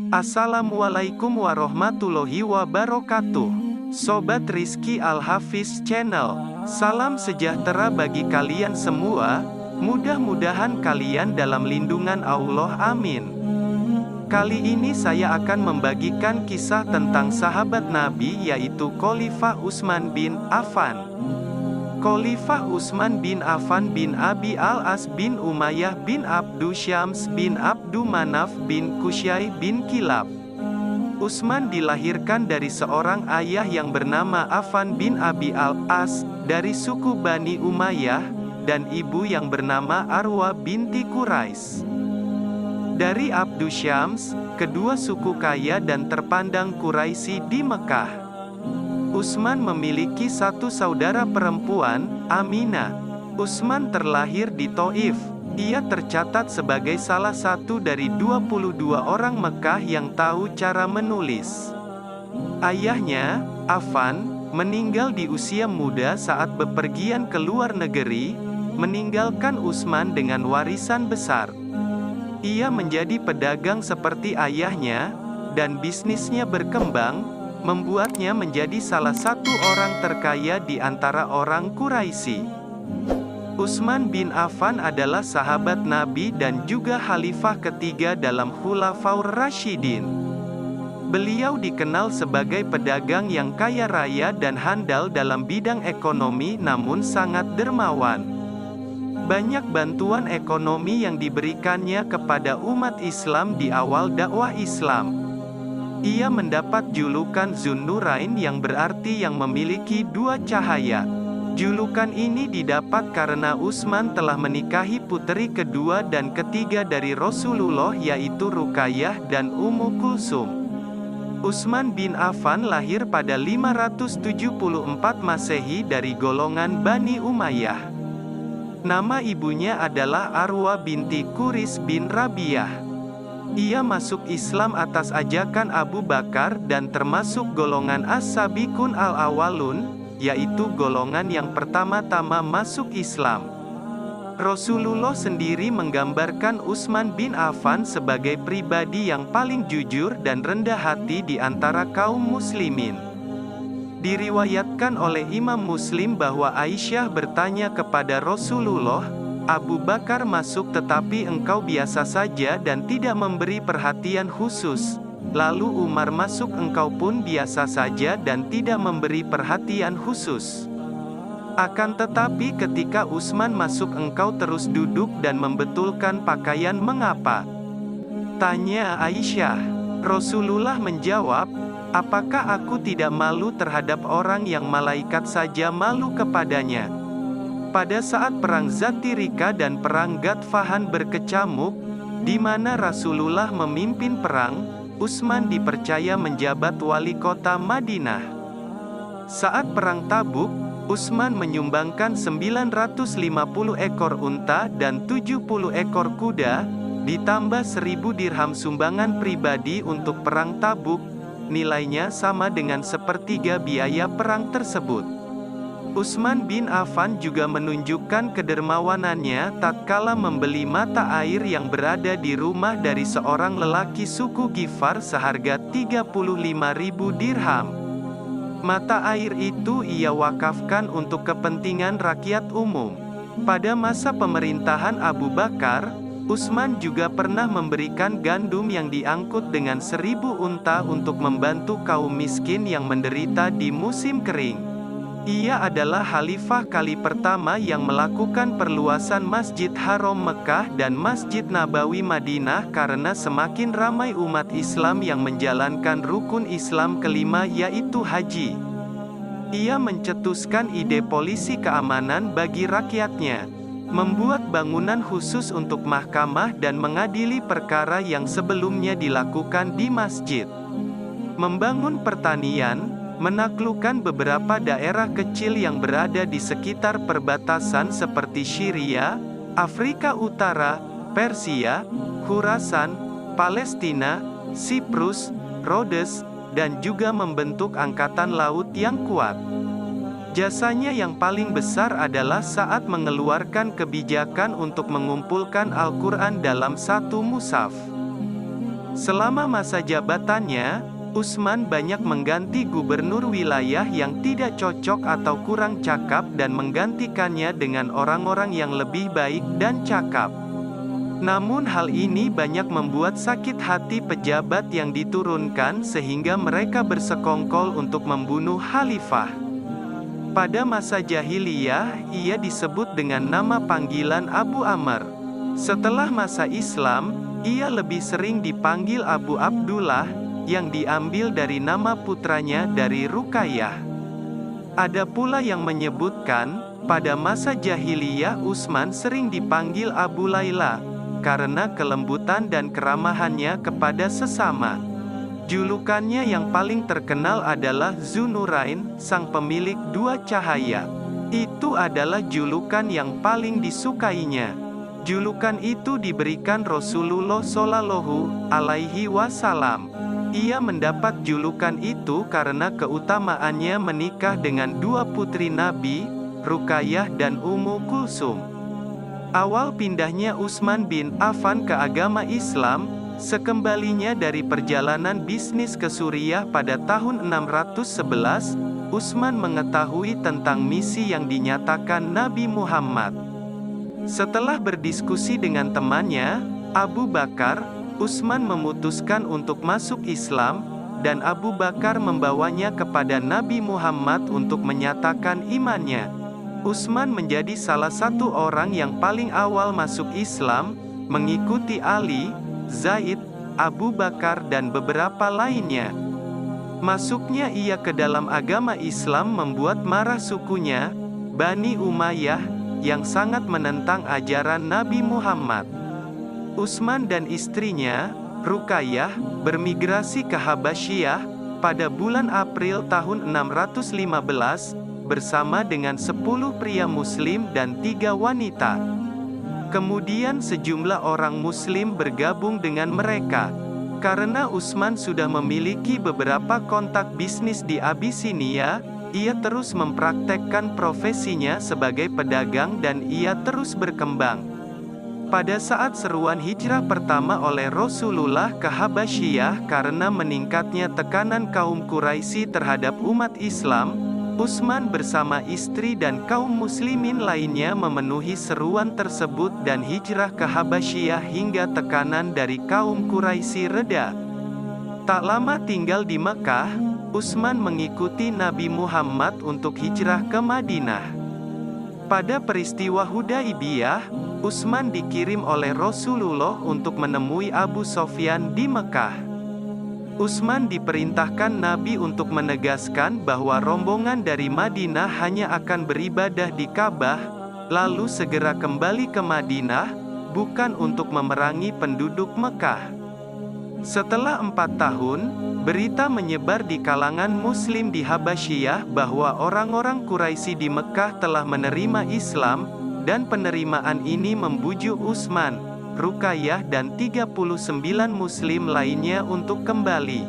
Assalamualaikum warahmatullahi wabarakatuh. Sobat Rizky Al-Hafiz Channel, salam sejahtera bagi kalian semua. Mudah-mudahan kalian dalam lindungan Allah, amin. Kali ini saya akan membagikan kisah tentang sahabat Nabi, yaitu Khalifah Utsman bin Affan. Khalifah Utsman bin Affan bin Abi al-As bin Umayyah bin Abdu Syams bin Abdu Manaf bin Qusay bin Kilab. Utsman dilahirkan dari seorang ayah yang bernama Affan bin Abi al-As, dari suku Bani Umayyah, dan ibu yang bernama Arwa binti Quraisy. Dari Abdu Syams, kedua suku kaya dan terpandang Quraisy di Mekah. Utsman memiliki satu saudara perempuan, Aminah. Utsman terlahir di Thaif. Ia tercatat sebagai salah satu dari 22 orang Mekah yang tahu cara menulis. Ayahnya, Affan, meninggal di usia muda saat bepergian ke luar negeri, meninggalkan Utsman dengan warisan besar. Ia menjadi pedagang seperti ayahnya, dan bisnisnya berkembang, membuatnya menjadi salah satu orang terkaya di antara orang Quraisy. Utsman bin Affan adalah sahabat Nabi dan juga khalifah ketiga dalam Khulafaur Rasyidin. Beliau dikenal sebagai pedagang yang kaya raya dan handal dalam bidang ekonomi, namun sangat dermawan. Banyak bantuan ekonomi yang diberikannya kepada umat Islam di awal dakwah Islam. Ia mendapat julukan Zunnurain, yang berarti yang memiliki dua cahaya. Julukan ini didapat karena Utsman telah menikahi puteri kedua dan ketiga dari Rasulullah, yaitu Ruqayyah dan Ummu Kulsum. Utsman bin Affan lahir pada 574 Masehi dari golongan Bani Umayyah. Nama ibunya adalah Arwa binti Quris bin Rabi'ah. Ia masuk Islam atas ajakan Abu Bakar dan termasuk golongan As-Sabiqun al-Awwalun, yaitu golongan yang pertama-tama masuk Islam. Rasulullah sendiri menggambarkan Utsman bin Affan sebagai pribadi yang paling jujur dan rendah hati di antara kaum muslimin. Diriwayatkan oleh Imam Muslim bahwa Aisyah bertanya kepada Rasulullah, "Abu Bakar masuk tetapi engkau biasa saja dan tidak memberi perhatian khusus. Lalu Umar masuk, engkau pun biasa saja dan tidak memberi perhatian khusus. Akan tetapi ketika Utsman masuk engkau terus duduk dan membetulkan pakaian, mengapa?" tanya Aisyah. Rasulullah menjawab, "Apakah aku tidak malu terhadap orang yang malaikat saja malu kepadanya?" Pada saat perang Zatirika dan perang Ghatfahan berkecamuk, di mana Rasulullah memimpin perang, Utsman dipercaya menjabat wali kota Madinah. Saat perang Tabuk, Utsman menyumbangkan 950 ekor unta dan 70 ekor kuda, ditambah 1000 dirham sumbangan pribadi untuk perang Tabuk, nilainya sama dengan sepertiga biaya perang tersebut. Utsman bin Affan juga menunjukkan kedermawanannya tatkala membeli mata air yang berada di rumah dari seorang lelaki suku Ghifar seharga 35.000 dirham. Mata air itu ia wakafkan untuk kepentingan rakyat umum. Pada masa pemerintahan Abu Bakar, Utsman juga pernah memberikan gandum yang diangkut dengan 1000 unta untuk membantu kaum miskin yang menderita di musim kering. Ia adalah khalifah kali pertama yang melakukan perluasan Masjid Haram Mekah dan Masjid Nabawi Madinah karena semakin ramai umat Islam yang menjalankan rukun Islam kelima, yaitu haji. Ia mencetuskan ide polisi keamanan bagi rakyatnya, membuat bangunan khusus untuk mahkamah dan mengadili perkara yang sebelumnya dilakukan di masjid, membangun pertanian, menaklukkan beberapa daerah kecil yang berada di sekitar perbatasan seperti Syria, Afrika Utara, Persia, Khurasan, Palestina, Siprus, Rhodes, dan juga membentuk angkatan laut yang kuat. Jasanya yang paling besar adalah saat mengeluarkan kebijakan untuk mengumpulkan Al-Quran dalam satu mushaf. Selama masa jabatannya, Utsman banyak mengganti gubernur wilayah yang tidak cocok atau kurang cakap dan menggantikannya dengan orang-orang yang lebih baik dan cakap. Namun hal ini banyak membuat sakit hati pejabat yang diturunkan sehingga mereka bersekongkol untuk membunuh khalifah. Pada masa jahiliyah, ia disebut dengan nama panggilan Abu Amr. Setelah masa Islam, ia lebih sering dipanggil Abu Abdullah, yang diambil dari nama putranya dari Ruqayyah. Ada pula yang menyebutkan, pada masa jahiliyah Utsman sering dipanggil Abu Laila, karena kelembutan dan keramahannya kepada sesama. Julukannya yang paling terkenal adalah Dzunurain, sang pemilik dua cahaya. Itu adalah julukan yang paling disukainya. Julukan itu diberikan Rasulullah Shallallahu Alaihi Wasallam. Ia mendapat julukan itu karena keutamaannya menikah dengan dua putri Nabi, Ruqayyah dan Ummu Kulsum. Awal pindahnya Utsman bin Affan ke agama Islam, sekembalinya dari perjalanan bisnis ke Suriah pada tahun 611, Utsman mengetahui tentang misi yang dinyatakan Nabi Muhammad. Setelah berdiskusi dengan temannya, Abu Bakar, Utsman memutuskan untuk masuk Islam, dan Abu Bakar membawanya kepada Nabi Muhammad untuk menyatakan imannya. Utsman menjadi salah satu orang yang paling awal masuk Islam, mengikuti Ali, Zaid, Abu Bakar dan beberapa lainnya. Masuknya ia ke dalam agama Islam membuat marah sukunya, Bani Umayyah, yang sangat menentang ajaran Nabi Muhammad. Utsman dan istrinya, Ruqayyah, bermigrasi ke Habasyah, pada bulan April tahun 615, bersama dengan 10 pria muslim dan 3 wanita. Kemudian sejumlah orang muslim bergabung dengan mereka. Karena Utsman sudah memiliki beberapa kontak bisnis di Abisinia, ia terus mempraktekkan profesinya sebagai pedagang dan ia terus berkembang. Pada saat seruan hijrah pertama oleh Rasulullah ke Habasyah karena meningkatnya tekanan kaum Quraisy terhadap umat Islam, Utsman bersama istri dan kaum muslimin lainnya memenuhi seruan tersebut dan hijrah ke Habasyah hingga tekanan dari kaum Quraisy reda. Tak lama tinggal di Mekah, Utsman mengikuti Nabi Muhammad untuk hijrah ke Madinah. Pada peristiwa Hudaibiyah, Utsman dikirim oleh Rasulullah untuk menemui Abu Sufyan di Mekah. Utsman diperintahkan Nabi untuk menegaskan bahwa rombongan dari Madinah hanya akan beribadah di Ka'bah, lalu segera kembali ke Madinah, bukan untuk memerangi penduduk Mekah. Setelah 4 tahun, berita menyebar di kalangan Muslim di Habasyah bahwa orang-orang Quraisy di Mekah telah menerima Islam, dan penerimaan ini membujuk Utsman, Ruqayyah dan 39 muslim lainnya untuk kembali.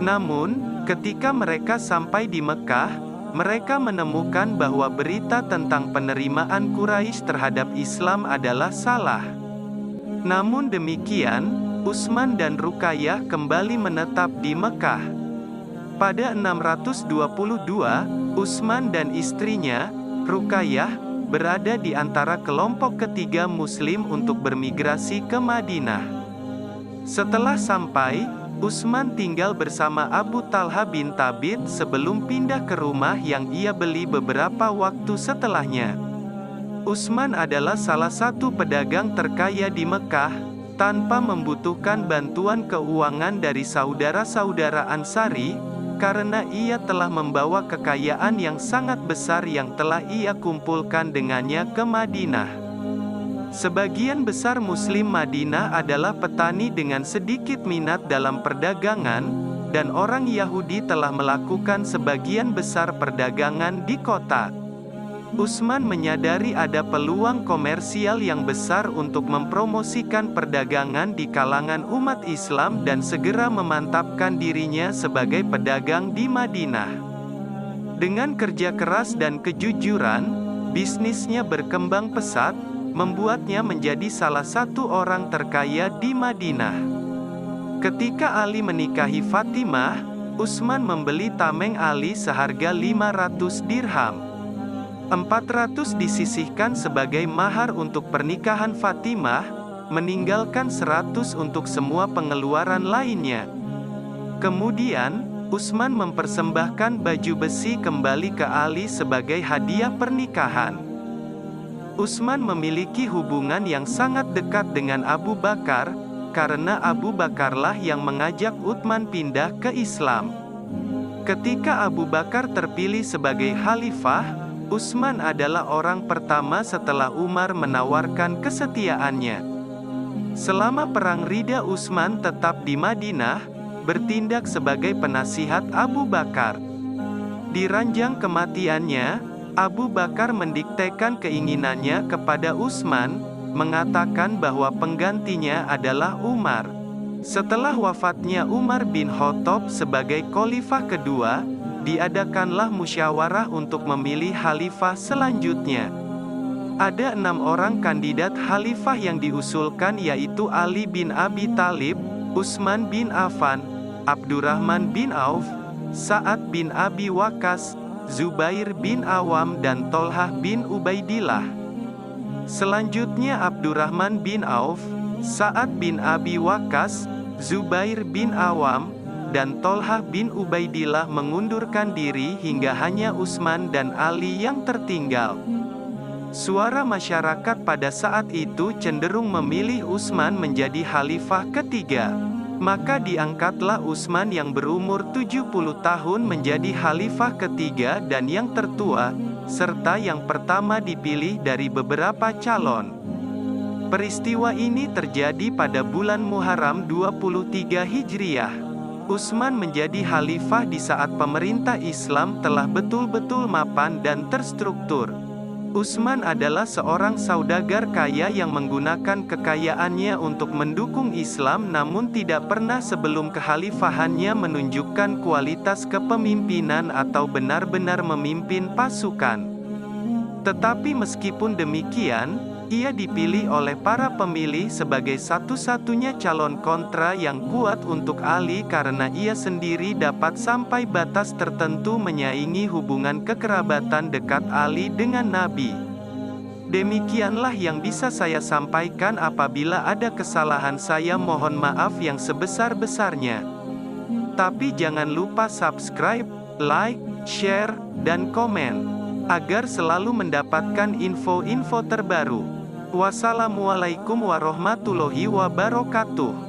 Namun, ketika mereka sampai di Mekah, mereka menemukan bahwa berita tentang penerimaan Quraisy terhadap Islam adalah salah. Namun demikian, Utsman dan Ruqayyah kembali menetap di Mekah. Pada 622, Utsman dan istrinya, Ruqayyah, berada di antara kelompok ketiga Muslim untuk bermigrasi ke Madinah. Setelah sampai, Utsman tinggal bersama Abu Talha bin Thabit sebelum pindah ke rumah yang ia beli beberapa waktu setelahnya. Utsman adalah salah satu pedagang terkaya di Mekah, tanpa membutuhkan bantuan keuangan dari saudara-saudara Ansari, karena ia telah membawa kekayaan yang sangat besar yang telah ia kumpulkan dengannya ke Madinah. Sebagian besar Muslim Madinah adalah petani dengan sedikit minat dalam perdagangan, dan orang Yahudi telah melakukan sebagian besar perdagangan di kota. Utsman menyadari ada peluang komersial yang besar untuk mempromosikan perdagangan di kalangan umat Islam dan segera memantapkan dirinya sebagai pedagang di Madinah. Dengan kerja keras dan kejujuran, bisnisnya berkembang pesat, membuatnya menjadi salah satu orang terkaya di Madinah. Ketika Ali menikahi Fatimah, Utsman membeli tameng Ali seharga 500 dirham. 400 disisihkan sebagai mahar untuk pernikahan Fatimah, meninggalkan 100 untuk semua pengeluaran lainnya. Kemudian, Utsman mempersembahkan baju besi kembali ke Ali sebagai hadiah pernikahan. Utsman memiliki hubungan yang sangat dekat dengan Abu Bakar, karena Abu Bakarlah yang mengajak Utsman pindah ke Islam. Ketika Abu Bakar terpilih sebagai khalifah, Utsman adalah orang pertama setelah Umar menawarkan kesetiaannya. Selama Perang Ridha, Utsman tetap di Madinah, bertindak sebagai penasihat Abu Bakar. Di ranjang kematiannya, Abu Bakar mendiktekan keinginannya kepada Utsman, mengatakan bahwa penggantinya adalah Umar. Setelah wafatnya Umar bin Khattab sebagai khalifah kedua, diadakanlah musyawarah untuk memilih khalifah selanjutnya. Ada 6 orang kandidat khalifah yang diusulkan, yaitu Ali bin Abi Thalib, Utsman bin Affan, Abdurrahman bin Auf, Sa'ad bin Abi Waqqas, Zubair bin Awam dan Tolhah bin Ubaidillah. Selanjutnya Abdurrahman bin Auf, Sa'ad bin Abi Waqqas, Zubair bin Awam, dan Tolhah bin Ubaidillah mengundurkan diri hingga hanya Utsman dan Ali yang tertinggal. Suara masyarakat pada saat itu cenderung memilih Utsman menjadi khalifah ketiga. Maka diangkatlah Utsman yang berumur 70 tahun menjadi khalifah ketiga dan yang tertua, serta yang pertama dipilih dari beberapa calon. Peristiwa ini terjadi pada bulan Muharram 23 Hijriah. Utsman menjadi khalifah di saat pemerintah Islam telah betul-betul mapan dan terstruktur. Utsman adalah seorang saudagar kaya yang menggunakan kekayaannya untuk mendukung Islam, namun tidak pernah sebelum kekhalifahannya menunjukkan kualitas kepemimpinan atau benar-benar memimpin pasukan. Tetapi meskipun demikian, ia dipilih oleh para pemilih sebagai satu-satunya calon kontra yang kuat untuk Ali karena ia sendiri dapat sampai batas tertentu menyaingi hubungan kekerabatan dekat Ali dengan Nabi. Demikianlah yang bisa saya sampaikan. Apabila ada kesalahan, saya mohon maaf yang sebesar-besarnya. Tapi jangan lupa subscribe, like, share, dan komen, agar selalu mendapatkan info-info terbaru. Wassalamualaikum warahmatullahi wabarakatuh.